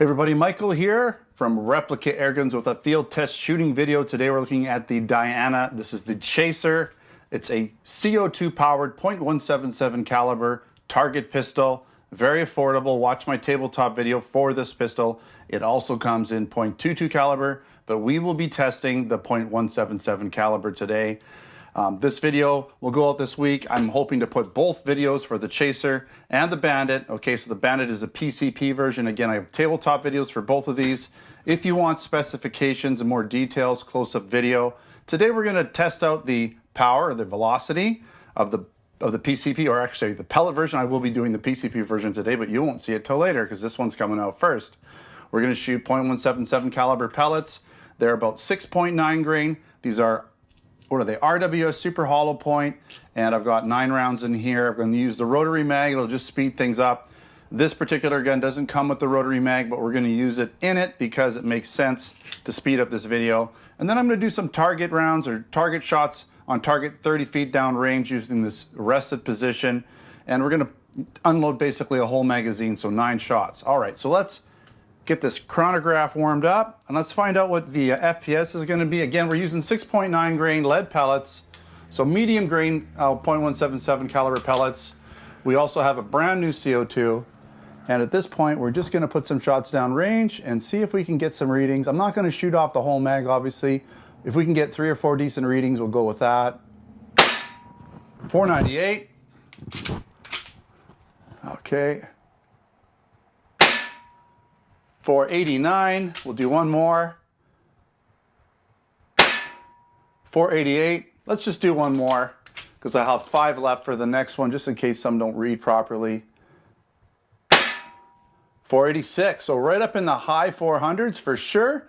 Hey everybody, Michael here from Replica Airguns with a field test shooting video. Today we're looking at the Diana. This is the Chaser. It's a CO2 powered .177 caliber target pistol. Very affordable. Watch my tabletop video for this pistol. It also comes in .22 caliber, but we will be testing the .177 caliber today. This video will go out this week. I'm hoping to put both videos for the Chaser and the Bandit. Okay, so the Bandit is a PCP version. Again, I have tabletop videos for both of these. If you want specifications and more details, close-up video. Today we're going to test out the power or the velocity of the PCP, or actually the pellet version. I will be doing the PCP version today, but you won't see it till later because this one's coming out first. We're going to shoot .177 caliber pellets. They're about 6.9 grain. These are, what are they, RWS Super Hollow Point, and I've got 9 rounds in here. I'm going to use the rotary mag. It'll just speed things up. This particular gun doesn't come with the rotary mag, but we're going to use it in it because it makes sense to speed up this video. And then I'm going to do some target rounds or target shots on target 30 feet down range using this rested position. And we're going to unload basically a whole magazine, so 9 shots. All right, so let's get this chronograph warmed up and let's find out what the FPS is going to be. Again, we're using 6.9 grain lead pellets, so medium grain .177 caliber pellets. We also have a brand new CO2, and at this point we're just going to put some shots down range and see if we can get some readings. I'm not going to shoot off the whole mag, obviously. If we can get 3 or 4 decent readings, we'll go with that. 498. Okay. 489, we'll do one more. 488, let's just do one more because I have 5 left for the next one just in case some don't read properly. 486, so right up in the high 400s for sure.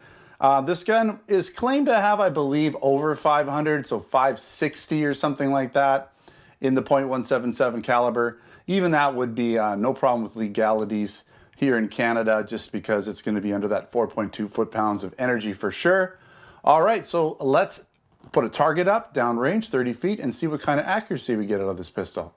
This gun is claimed to have, I believe, over 500, so 560 or something like that in the .177 caliber. Even that would be no problem with legalities here in Canada, just because it's going to be under that 4.2 foot-pounds of energy for sure. All right, so let's put a target up downrange 30 feet and see what kind of accuracy we get out of this pistol.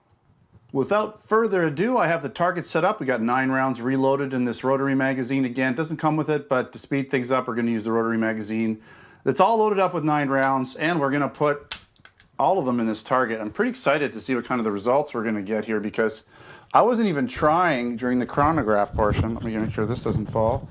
Without further ado, I have the target set up. We got 9 rounds reloaded in this rotary magazine. Again, it doesn't come with it, but to speed things up, we're going to use the rotary magazine. It's all loaded up with 9 rounds, and we're going to put all of them in this target. I'm pretty excited to see what kind of the results we're going to get here because I wasn't even trying during the chronograph portion. Let me make sure this doesn't fall.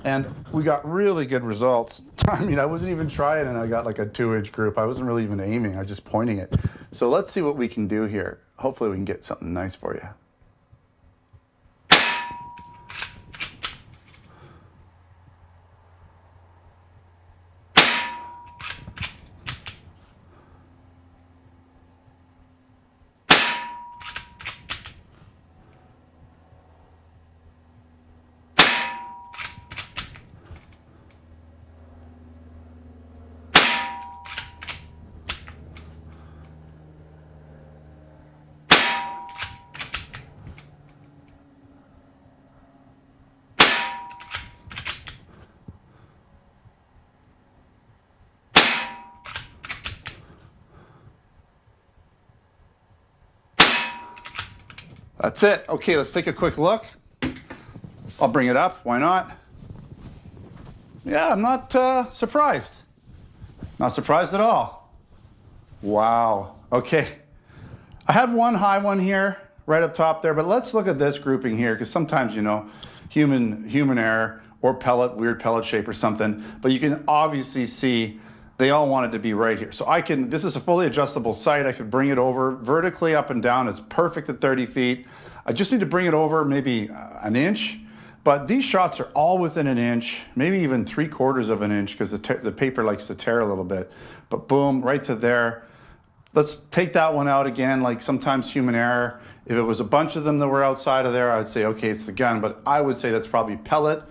And we got really good results. I mean, I wasn't even trying and I got like a 2-inch group. I wasn't really even aiming, I was just pointing it. So let's see what we can do here. Hopefully we can get something nice for you. That's it. Okay, let's take a quick look. I'll bring it up. Why not? Yeah, I'm not surprised. Not surprised at all. Wow. Okay. I had one high one here, right up top there, but let's look at this grouping here, because sometimes, you know, human error or pellet, weird pellet shape or something, but you can obviously see they all wanted to be right here. So I can, this is a fully adjustable sight. I could bring it over vertically up and down. It's perfect at 30 feet. I just need to bring it over maybe an inch, but these shots are all within an inch, maybe even 3/4 of an inch because the paper likes to tear a little bit. But boom, right to there. Let's take that one out again, like sometimes human error. If it was a bunch of them that were outside of there, I would say, okay, it's the gun, but I would say that's probably pellet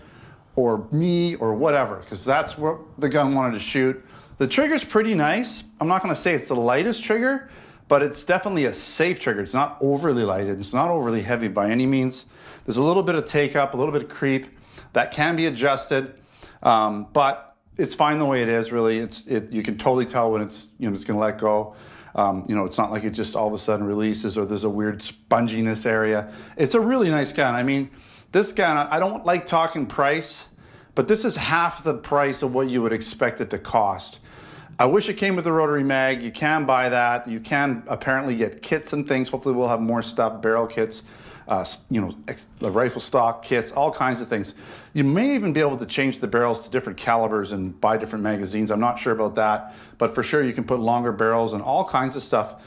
or me or whatever, because that's what the gun wanted to shoot. The trigger's pretty nice. I'm not gonna say it's the lightest trigger, but it's definitely a safe trigger. It's not overly lighted. It's not overly heavy by any means. There's a little bit of take up, a little bit of creep that can be adjusted, but it's fine the way it is, really. You can totally tell when it's, it's gonna let go. It's not like it just all of a sudden releases or there's a weird sponginess area. It's a really nice gun. I mean, This gun, I don't like talking price, but this is half the price of what you would expect it to cost. I wish it came with a rotary mag. You can buy that. You can apparently get kits and things. Hopefully we'll have more stuff, barrel kits, the rifle stock kits, all kinds of things. You may even be able to change the barrels to different calibers and buy different magazines. I'm not sure about that, but for sure you can put longer barrels and all kinds of stuff.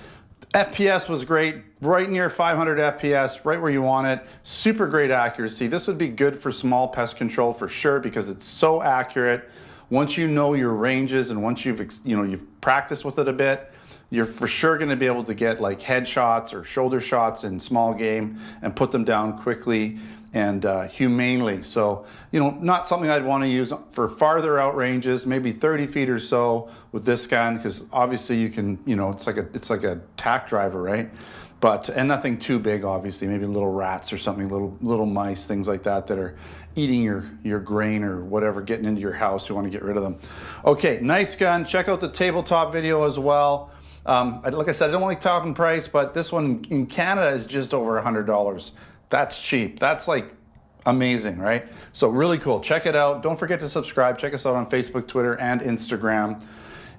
FPS was great, right near 500 FPS, right where you want it. Super great accuracy. This would be good for small pest control for sure because it's so accurate. Once you know your ranges and once you've practiced with it a bit, you're for sure going to be able to get like headshots or shoulder shots in small game and put them down quickly and humanely. So, not something I'd want to use for farther out ranges, maybe 30 feet or so with this gun, because obviously you can, it's like a tack driver, right? And nothing too big, obviously, maybe little rats or something, little mice, things like that are eating your grain or whatever, getting into your house. You want to get rid of them. Okay, nice gun. Check out the tabletop video as well. Like I said, I don't like talking price, but this one in Canada is just over $100. That's cheap. That's like amazing, right? So really cool. Check it out. Don't forget to subscribe. Check us out on Facebook, Twitter, and Instagram.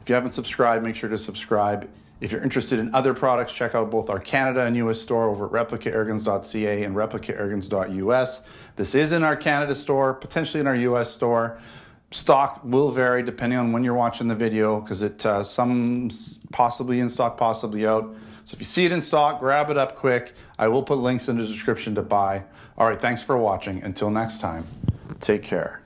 If you haven't subscribed, make sure to subscribe. If you're interested in other products, check out both our Canada and US store over at replicairguns.ca and replicairguns.us. This is in our Canada store, potentially in our US store. Stock will vary depending on when you're watching the video because some possibly in stock, possibly out. So if you see it in stock, grab it up quick. I will put links in the description to buy. All right, thanks for watching. Until next time, take care.